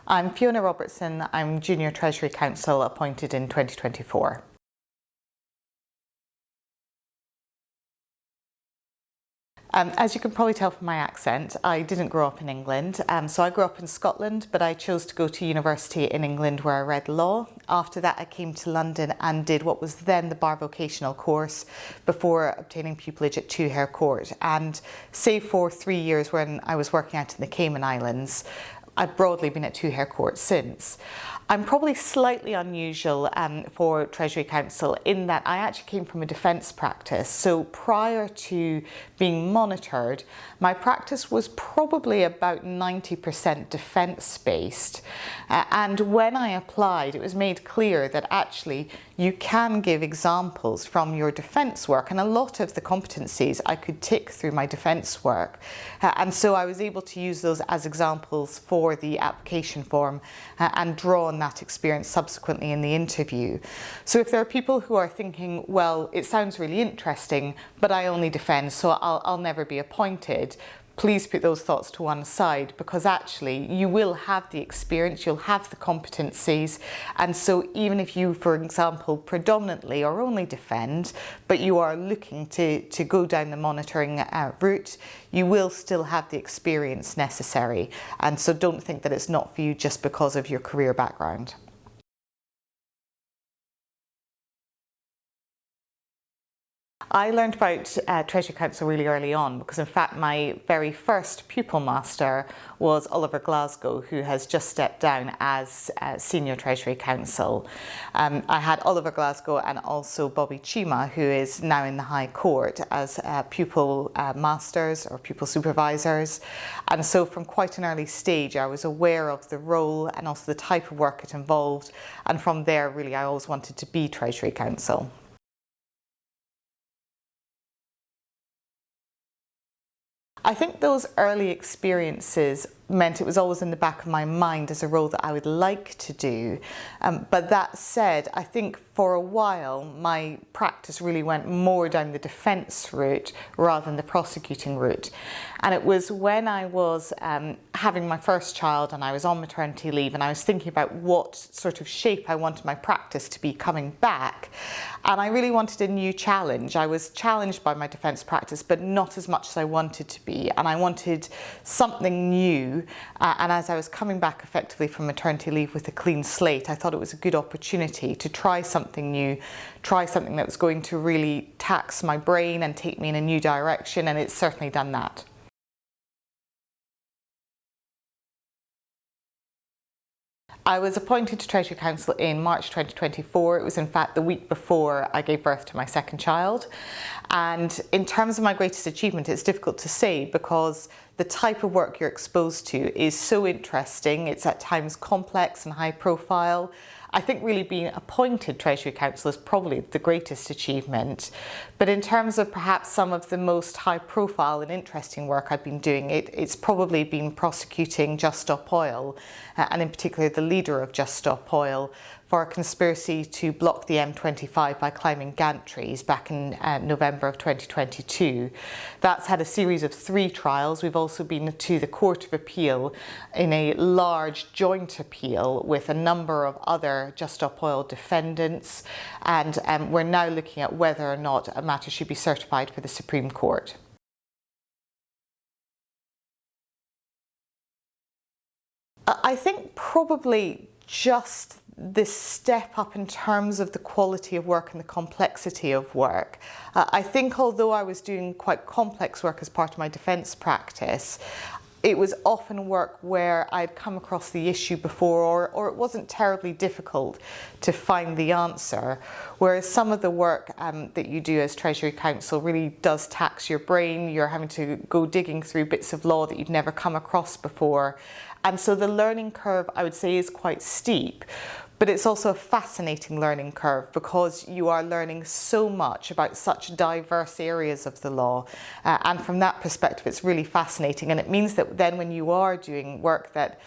I'm Fiona Robertson. I'm Junior Treasury Counsel appointed in 2024. As you can probably tell from my accent, I didn't grow up in England. So I grew up in Scotland, but I chose to go to university in England where I read law. After that, I came to London and did what was then the bar vocational course before obtaining pupillage at Two Hare Court. And save for 3 years when I was working out in the Cayman Islands, I've broadly been at Two Hare Court since. I'm probably slightly unusual for Treasury Counsel in that I actually came from a defence practice. So prior to being monitored, my practice was probably about 90% defence based. And when I applied, it was made clear that actually you can give examples from your defence work, and a lot of the competencies I could tick through my defence work. And so I was able to use those as examples for the application form and draw on that experience subsequently in the interview. So if there are people who are thinking, well, it sounds really interesting, but I only defend, so I'll never be appointed, please put those thoughts to one side, because actually you will have the experience, you'll have the competencies, and so even if you, for example, predominantly or only defend, but you are looking to go down the monitoring route, you will still have the experience necessary. And so don't think that it's not for you just because of your career background. I learned about Treasury Counsel really early on because, in fact, my very first pupil master was Oliver Glasgow, who has just stepped down as Senior Treasury Counsel. I had Oliver Glasgow and also Bobby Chima, who is now in the High Court, as pupil masters or pupil supervisors. And so from quite an early stage, I was aware of the role and also the type of work it involved. And from there, really, I always wanted to be Treasury Counsel. I think those early experiences meant it was always in the back of my mind as a role that I would like to do. But that said, I think for a while my practice really went more down the defence route rather than the prosecuting route. And it was when I was having my first child and I was on maternity leave and I was thinking about what sort of shape I wanted my practice to be coming back. And I really wanted a new challenge. I was challenged by my defence practice, but not as much as I wanted to be. And I wanted something new. And as I was coming back effectively from maternity leave with a clean slate, I thought it was a good opportunity to try something new, try something that was going to really tax my brain and take me in a new direction, and it's certainly done that. I was appointed to Treasury Counsel in March 2024. It was in fact the week before I gave birth to my second child. And in terms of my greatest achievement, it's difficult to say because the type of work you're exposed to is so interesting. It's at times complex and high profile. I think really being appointed Treasury Counsel is probably the greatest achievement. But in terms of perhaps some of the most high profile and interesting work I've been doing, it's probably been prosecuting Just Stop Oil, and in particular the leader of Just Stop Oil, for a conspiracy to block the M25 by climbing gantries back in November of 2022. That's had a series of 3 trials. We've also been to the Court of Appeal in a large joint appeal with a number of other Just Stop Oil defendants, and we're now looking at whether or not a matter should be certified for the Supreme Court. I think probably just this step up in terms of the quality of work and the complexity of work. I think although I was doing quite complex work as part of my defence practice, it was often work where I'd come across the issue before, or it wasn't terribly difficult to find the answer. Whereas some of the work that you do as Treasury Counsel really does tax your brain. You're having to go digging through bits of law that you've never come across before. And so the learning curve, I would say, is quite steep. But it's also a fascinating learning curve because you are learning so much about such diverse areas of the law. And from that perspective, it's really fascinating. And it means that then when you are doing work that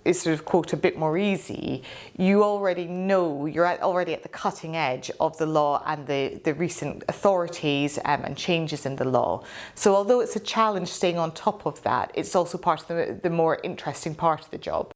is sort of, quote, a bit more easy, you already know, you're already at the cutting edge of the law and the recent authorities and changes in the law. So although it's a challenge staying on top of that, it's also part of the more interesting part of the job.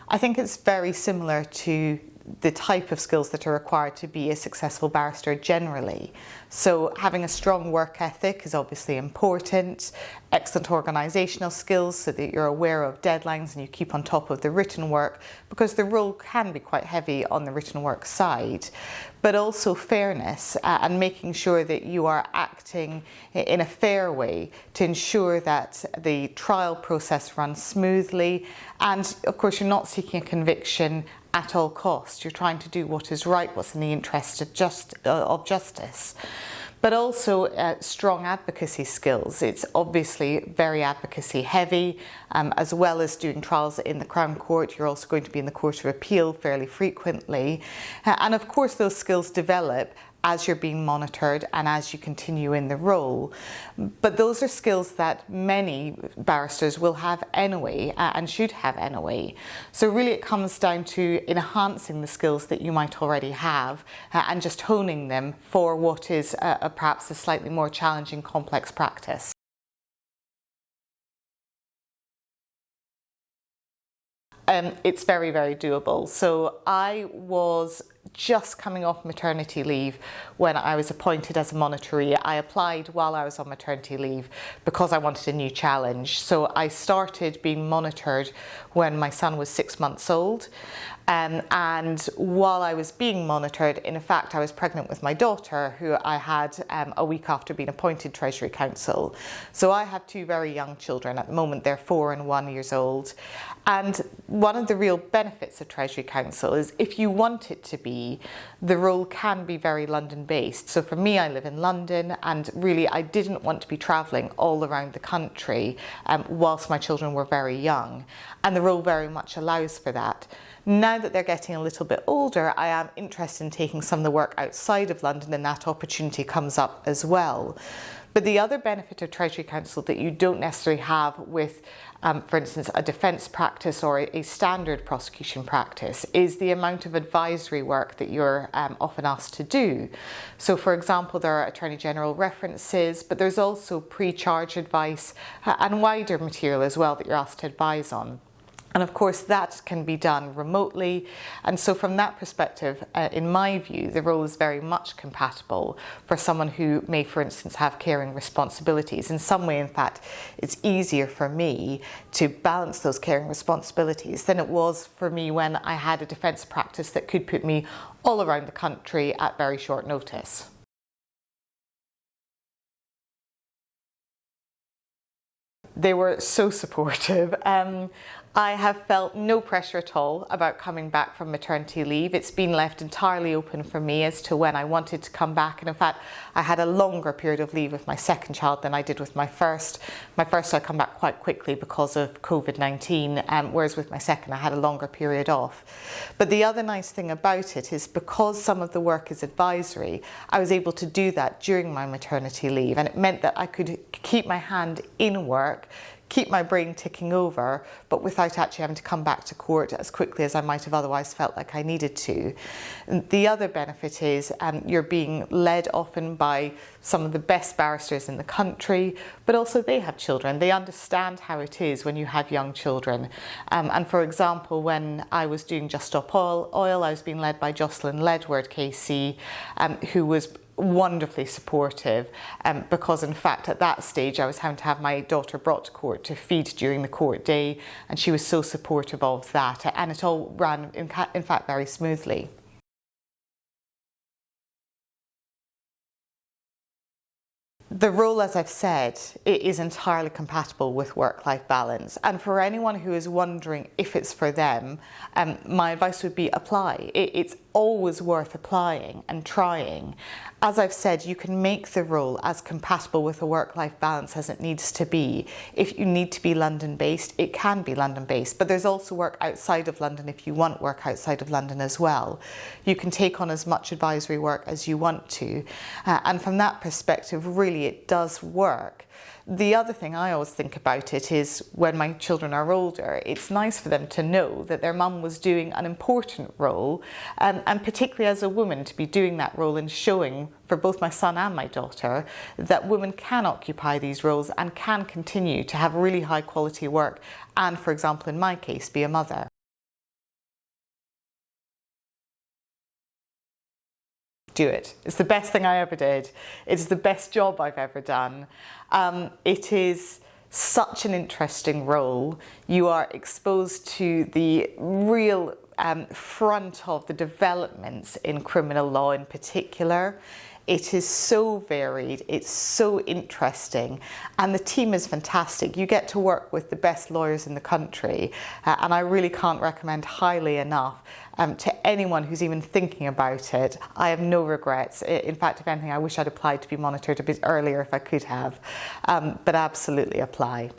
I think it's very similar to the type of skills that are required to be a successful barrister generally. So having a strong work ethic is obviously important, excellent organisational skills so that you're aware of deadlines and you keep on top of the written work, because the role can be quite heavy on the written work side, but also fairness and making sure that you are acting in a fair way to ensure that the trial process runs smoothly, and of course you're not seeking a conviction at all costs. You're trying to do what is right, what's in the interest of justice. But also strong advocacy skills. It's obviously very advocacy heavy, as well as doing trials in the Crown Court. You're also going to be in the Court of Appeal fairly frequently. And of course those skills develop as you're being monitored and as you continue in the role. But those are skills that many barristers will have anyway and should have anyway. So really it comes down to enhancing the skills that you might already have and just honing them for what is perhaps a slightly more challenging, complex practice. It's very, very doable. So I was just coming off maternity leave when I was appointed as a monitoree. I applied while I was on maternity leave because I wanted a new challenge. So I started being monitored when my son was 6 months old. And while I was being monitored, in fact, I was pregnant with my daughter, who I had a week after being appointed Treasury Counsel. So I have two very young children. At the moment, they're 4 and 1 years old. And one of the real benefits of Treasury Counsel is if you want it to be, the role can be very London-based. So for me, I live in London, and really I didn't want to be travelling all around the country whilst my children were very young. And the role very much allows for that. Now that they're getting a little bit older, I am interested in taking some of the work outside of London, and that opportunity comes up as well. But the other benefit of Treasury Counsel that you don't necessarily have with, for instance, a defence practice or a standard prosecution practice is the amount of advisory work that you're often asked to do. So, for example, there are Attorney General references, but there's also pre-charge advice and wider material as well that you're asked to advise on. And of course that can be done remotely, and so from that perspective, in my view, the role is very much compatible for someone who may, for instance, have caring responsibilities. In some way, in fact, it's easier for me to balance those caring responsibilities than it was for me when I had a defence practice that could put me all around the country at very short notice. They were so supportive. I have felt no pressure at all about coming back from maternity leave. It's been left entirely open for me as to when I wanted to come back. And in fact, I had a longer period of leave with my second child than I did with my first. My first I come back quite quickly because of COVID-19, whereas with my second I had a longer period off. But the other nice thing about it is because some of the work is advisory, I was able to do that during my maternity leave, and it meant that I could keep my hand in work, keep my brain ticking over, but without actually having to come back to court as quickly as I might have otherwise felt like I needed to. And the other benefit is you're being led often by some of the best barristers in the country, but also they have children. They understand how it is when you have young children. And for example, when I was doing Just Stop Oil, I was being led by Jocelyn Ledward KC, who was wonderfully supportive, because in fact at that stage I was having to have my daughter brought to court to feed during the court day, and she was so supportive of that, and it all ran in fact very smoothly. The role, as I've said, it is entirely compatible with work-life balance, and for anyone who is wondering if it's for them, my advice would be apply. It's always worth applying and trying. As I've said, you can make the role as compatible with a work-life balance as it needs to be. If you need to be London-based, it can be London-based, but there's also work outside of London if you want work outside of London as well. You can take on as much advisory work as you want to, and from that perspective, really it does work. The other thing I always think about it is when my children are older, it's nice for them to know that their mum was doing an important role, and particularly as a woman to be doing that role and showing for both my son and my daughter that women can occupy these roles and can continue to have really high quality work and, for example, in my case, be a mother. do it. It's the best thing I ever did. It's the best job I've ever done. It is such an interesting role. You are exposed to the real front of the developments in criminal law in particular. It is so varied, it's so interesting, and the team is fantastic. You get to work with the best lawyers in the country, and I really can't recommend highly enough to anyone who's even thinking about it. I have no regrets. In fact, if anything, I wish I'd applied to be monitored a bit earlier if I could have, but absolutely apply.